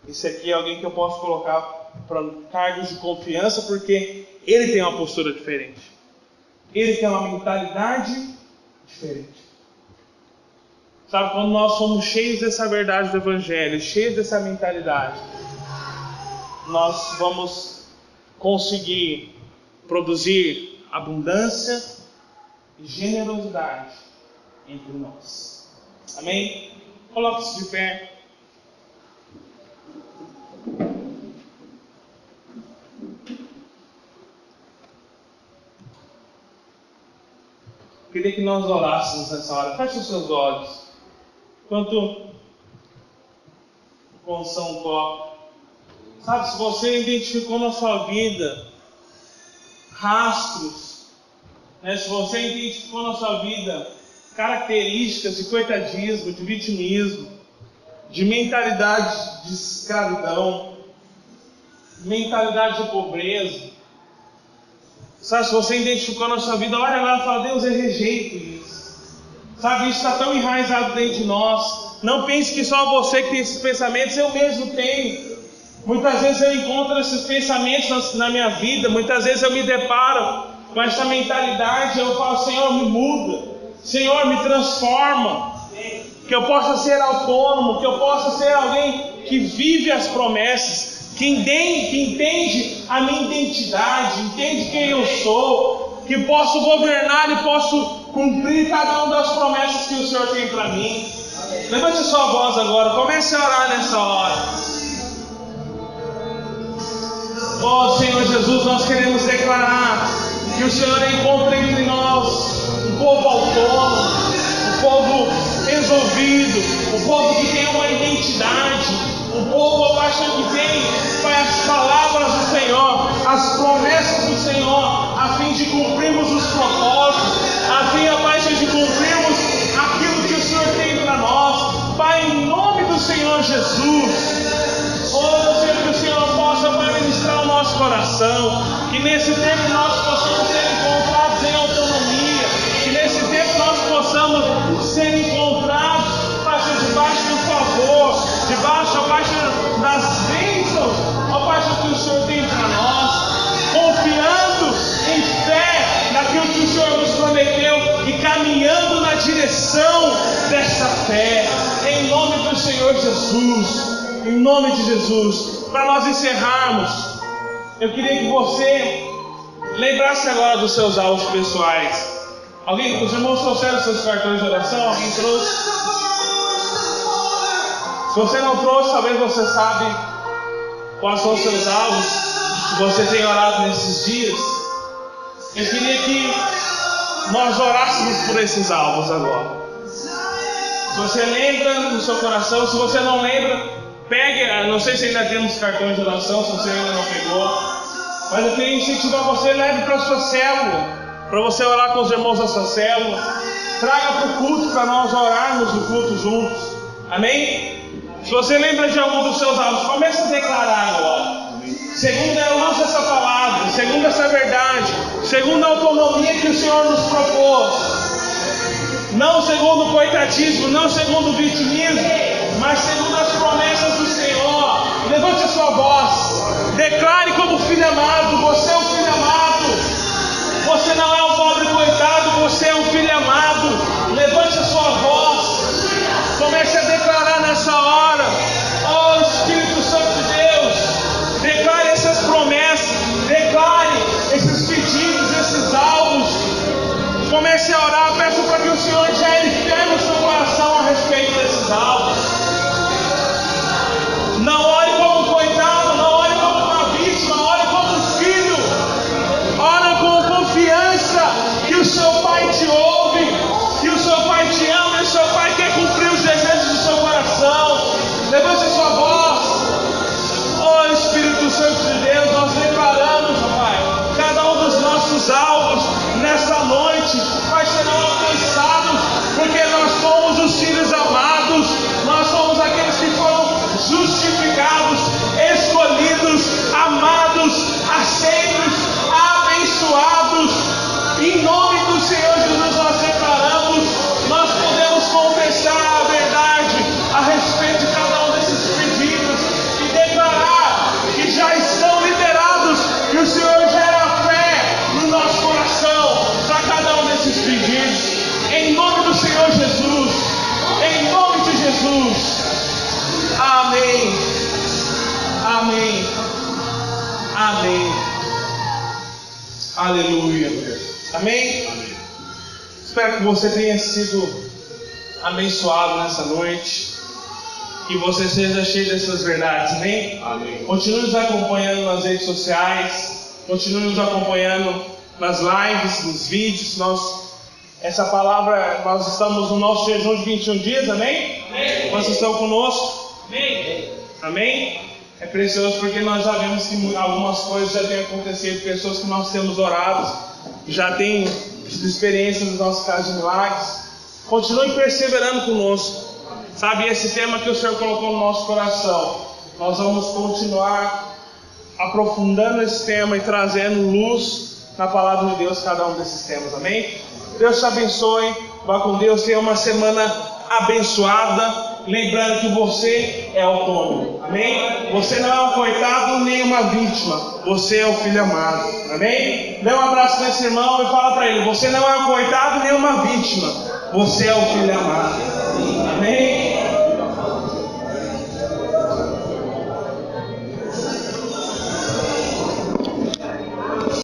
esse aqui é alguém que eu posso colocar para cargos de confiança, porque ele tem uma postura diferente, ele tem uma mentalidade diferente. Sabe, quando nós somos cheios dessa verdade do Evangelho, cheios dessa mentalidade, nós vamos conseguir produzir abundância e generosidade entre nós. Amém? Coloque-se de pé. Queria que nós orássemos nessa hora. Feche os seus olhos. Enquanto o som toca. Sabe, se você identificou na sua vida rastros, se você identificou na sua vida características de coitadismo, de vitimismo, de mentalidade de escravidão, mentalidade de pobreza, Sabe, se você identificou na sua vida, olha agora e fala: Deus, eu rejeito isso. Sabe, isso está tão enraizado dentro de nós. Não pense que só você que tem esses pensamentos, eu mesmo tenho. Muitas vezes eu encontro esses pensamentos na minha vida, muitas vezes eu me deparo com essa mentalidade, eu falo: Senhor, me muda, Senhor, me transforma, que eu possa ser autônomo, que eu possa ser alguém que vive as promessas, que entende a minha identidade, entende quem eu sou, que posso governar e posso cumprir cada uma das promessas que o Senhor tem para mim. Levante a sua voz agora, comece a orar nessa hora. Oh Senhor Jesus, nós queremos declarar que o Senhor encontra entre nós um povo autônomo, um povo resolvido, um povo que tem uma identidade, um povo, Pai, que tem, Pai, as palavras do Senhor, as promessas do Senhor, a fim de cumprirmos os propósitos, a fim, Pai, de cumprirmos aquilo que o Senhor tem para nós. Pai, em nome do Senhor Jesus, oh Senhor, que o Senhor possa, Pai, ministrar o nosso coração, que nesse tempo nós possamos ser encontrados em autonomia, que nesse tempo nós possamos ser encontrados, Pai, debaixo do favor, debaixo, Pai, das bênçãos, ó Pai, que o Senhor tem para nós, confiando em fé naquilo que o Senhor nos prometeu e caminhando na direção dessa fé, em nome do Senhor Jesus. Em nome de Jesus. Para nós encerrarmos, eu queria que você lembrasse agora dos seus alvos pessoais. Alguém, os irmãos trouxeram seus cartões de oração? Alguém trouxe? Se você não trouxe, talvez você sabe quais são os seus alvos que você tem orado nesses dias. Eu queria que nós orássemos por esses alvos agora. Se você lembra no seu coração, se você não lembra, pegue, não sei se ainda temos cartões de oração, se você ainda não pegou, mas eu queria incentivar você, leve para a sua célula, para você orar com os irmãos da sua célula, traga para o culto, para nós orarmos no culto juntos, amém? Se você lembra de algum dos seus alvos, comece a declarar agora, segundo a luz dessa palavra, segundo essa verdade, segundo a autonomia que o Senhor nos propôs, não segundo o coitadismo, não segundo o vitimismo, mas segundo as promessas do Senhor. Levante a sua voz, declare como filho amado: você é um filho amado, você não é um pobre coitado, você é um filho amado. Levante a sua voz, comece a declarar nessa hora: oh Espírito Santo de Deus, declare essas promessas, declare esses pedidos, esses alvos. Comece a orar, peço para que o Senhor gere fé no seu coração a respeito desses alvos. Não ore como coitado, não ore como uma vítima, ore como um filho. Ore com confiança que o seu Pai te ouve, que o seu Pai te ama e o seu Pai quer cumprir os desejos do seu coração. Levante a sua voz. Oh Espírito Santo de Deus, nós declaramos, Pai, cada um dos nossos alvos nesta noite vai ser alcançados, porque nós somos os filhos amados, nós somos aqueles que foram justificados, escolhidos, amados, aceitos, abençoados. Em nome do Senhor Jesus nós declaramos, nós podemos confessar a verdade a respeito de cada um desses pedidos e declarar que já estão liberados, que o Senhor gera fé no nosso coração para cada um desses pedidos. Em nome do Senhor Jesus, em nome de Jesus. Amém. Amém. Amém. Aleluia. Amém? Amém. Espero que você tenha sido abençoado nessa noite. Que você seja cheio dessas verdades. Amém? Amém. Continue nos acompanhando nas redes sociais. Continue nos acompanhando nas lives, nos vídeos. Essa palavra, nós estamos no nosso jejum de 21 dias. Amém? Amém. Vocês estão conosco? Amém. Amém? É precioso porque nós já vemos que algumas coisas já têm acontecido, pessoas que nós temos orado, já têm experiências nos nossos casos de milagres. Continue perseverando conosco. Sabe, esse tema que o Senhor colocou no nosso coração, nós vamos continuar aprofundando esse tema e trazendo luz na palavra de Deus cada um desses temas, amém? Deus te abençoe, vá com Deus, tenha uma semana abençoada, lembrando que você é autônomo, amém? Você não é um coitado nem uma vítima, você é o filho amado, amém? Dê um abraço nesse irmão e fala para ele: você não é um coitado nem uma vítima, você é o filho amado, amém?